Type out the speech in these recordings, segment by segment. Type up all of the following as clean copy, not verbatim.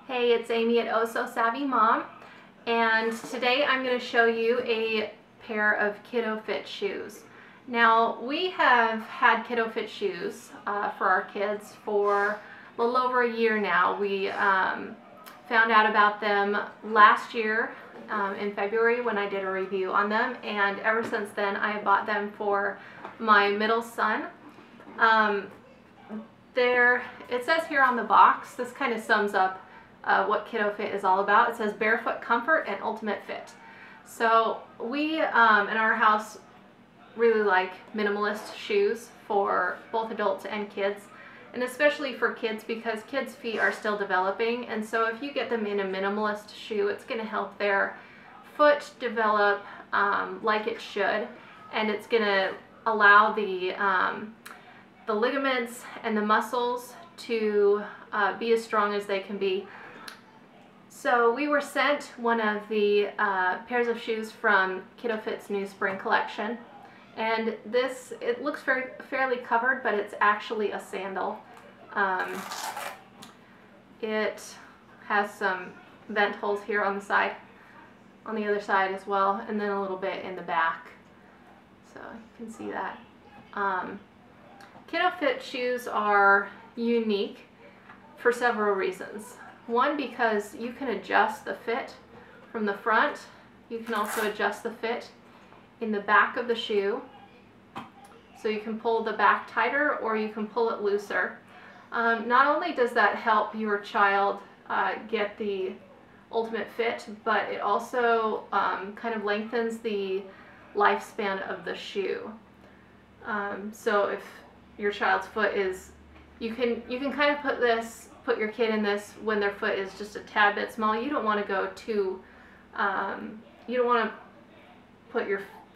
Hey, it's Amy at Oh So Savvy Mom, and today I'm going to show you a pair of KidOFit shoes. Now, we have had KidOFit shoes for our kids for a little over a year now. We found out about them last year in February when I did a review on them, and ever since then I have bought them for my middle son. It says here on the box, this kind of sums up what KidOFit is all about. It says barefoot comfort and ultimate fit. So we in our house really like minimalist shoes for both adults and kids, and especially for kids because kids' feet are still developing, and so if you get them in a minimalist shoe, it's going to help their foot develop like it should, and it's going to allow the ligaments and the muscles to be as strong as they can be. So we were sent one of the pairs of shoes from KidOFit's new spring collection, and it looks fairly covered, but it's actually a sandal. It has some vent holes here on the side, on the other side as well, and then a little bit in the back, so you can see that. KidOFit shoes are unique for several reasons. One, because you can adjust the fit from the front. You can also adjust the fit in the back of the shoe. So you can pull the back tighter or you can pull it looser. Not only does that help your child get the ultimate fit, but it also kind of lengthens the lifespan of the shoe. So if your child's foot is, you can kind of put your kid in this when their foot is just a tad bit small. You don't want to go too, you don't want to put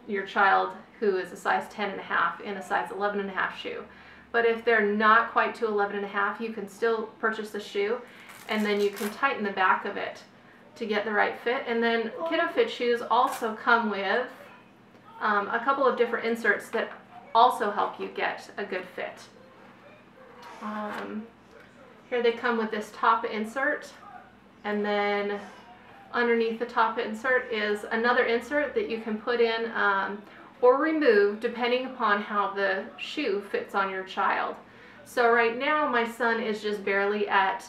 your child who is a size 10.5 in a size 11.5 shoe. But if they're not quite to 11.5, you can still purchase the shoe, and then you can tighten the back of it to get the right fit. And then KidOFit shoes also come with a couple of different inserts that also help you get a good fit. Here they come with this top insert, and then underneath the top insert is another insert that you can put in or remove depending upon how the shoe fits on your child. So right now my son is just barely at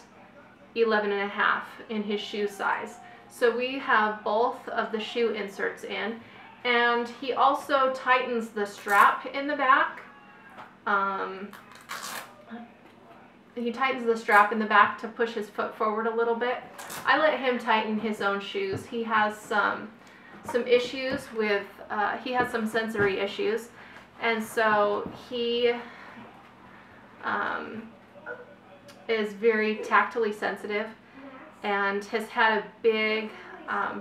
11.5 in his shoe size. So we have both of the shoe inserts in, and he also tightens the strap in the back. He tightens the strap in the back to push his foot forward a little bit. I let him tighten his own shoes. He has some issues with, he has some sensory issues, and so he is very tactily sensitive and has had a big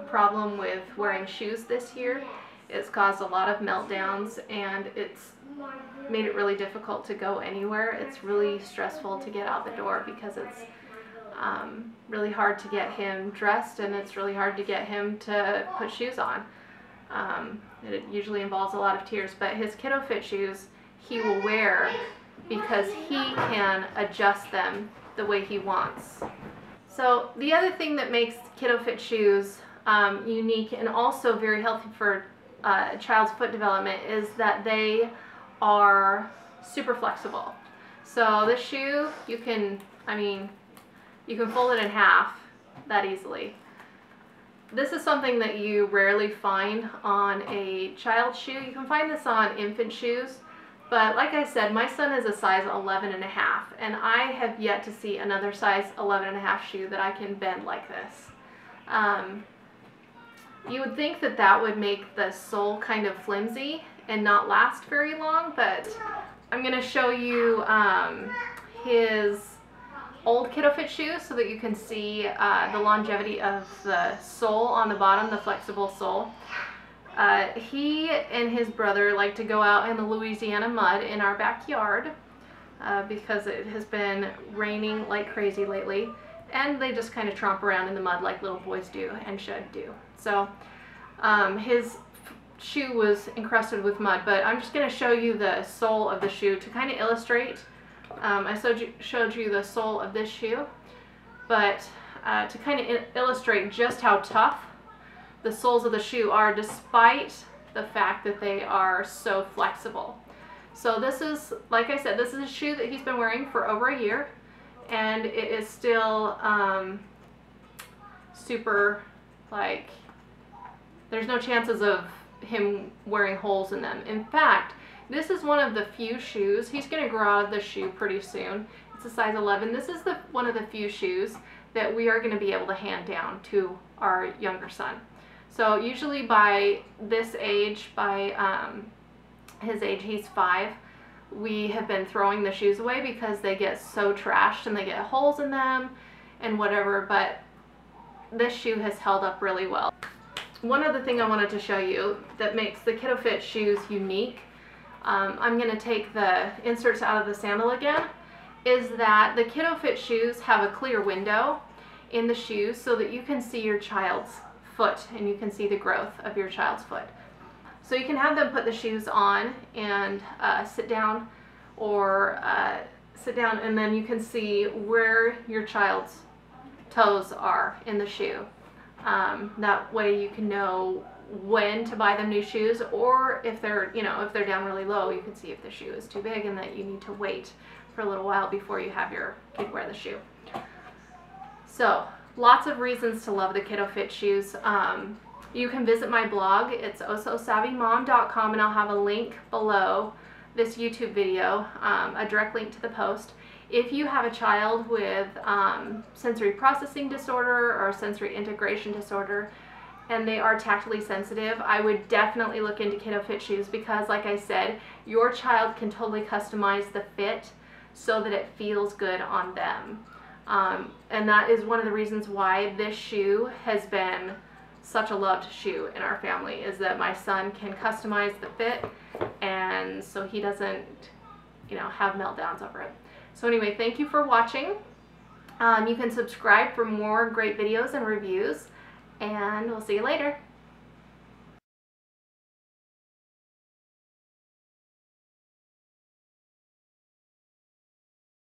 problem with wearing shoes this year. It's caused a lot of meltdowns, and it's made it really difficult to go anywhere. It's really stressful to get out the door because it's really hard to get him dressed, and it's really hard to get him to put shoes on. It usually involves a lot of tears, but his KidOFit shoes he will wear because he can adjust them the way he wants. So the other thing that makes KidOFit shoes unique and also very healthy for a child's foot development is that they are super flexible. So this shoe, you can fold it in half that easily. This is something that you rarely find on a child's shoe. You can find this on infant shoes, but like I said, my son is a size 11.5, and I have yet to see another size 11.5 shoe that I can bend like this. You would think that that would make the sole kind of flimsy and not last very long, but I'm going to show you his old KidOFit shoes so that you can see the longevity of the sole on the bottom, the flexible sole. He and his brother like to go out in the Louisiana mud in our backyard because it has been raining like crazy lately, and they just kind of tromp around in the mud like little boys do and should do. So his shoe was encrusted with mud, but I'm just going to show you the sole of the shoe to kind of illustrate. I showed you the sole of this shoe, but to kind of illustrate just how tough the soles of the shoe are, despite the fact that they are so flexible. So this is, like I said, this is a shoe that he's been wearing for over a year, and it is still super, like, there's no chances of him wearing holes in them. In fact, this is one of the few shoes, he's going to grow out of this shoe pretty soon. It's a size 11. This is one of the few shoes that we are going to be able to hand down to our younger son. So usually by this age, by his age, he's 5, we have been throwing the shoes away because they get so trashed and they get holes in them and whatever, but this shoe has held up really well. One other thing I wanted to show you that makes the KidOFit shoes unique, I'm going to take the inserts out of the sandal again, is that the KidOFit shoes have a clear window in the shoes so that you can see your child's foot and you can see the growth of your child's foot. So you can have them put the shoes on and sit down, or sit down, and then you can see where your child's toes are in the shoe. That way you can know when to buy them new shoes, or if they're, if they're down really low, you can see if the shoe is too big and that you need to wait for a little while before you have your kid wear the shoe. So lots of reasons to love the KidOFit shoes. You can visit my blog. It's ohsosavvymom.com, and I'll have a link below this YouTube video, a direct link to the post. If you have a child with sensory processing disorder or sensory integration disorder, and they are tactily sensitive, I would definitely look into KidOFit shoes, because like I said, your child can totally customize the fit so that it feels good on them. And that is one of the reasons why this shoe has been such a loved shoe in our family, is that my son can customize the fit, and so he doesn't, have meltdowns over it. So anyway, thank you for watching. You can subscribe for more great videos and reviews, and we'll see you later.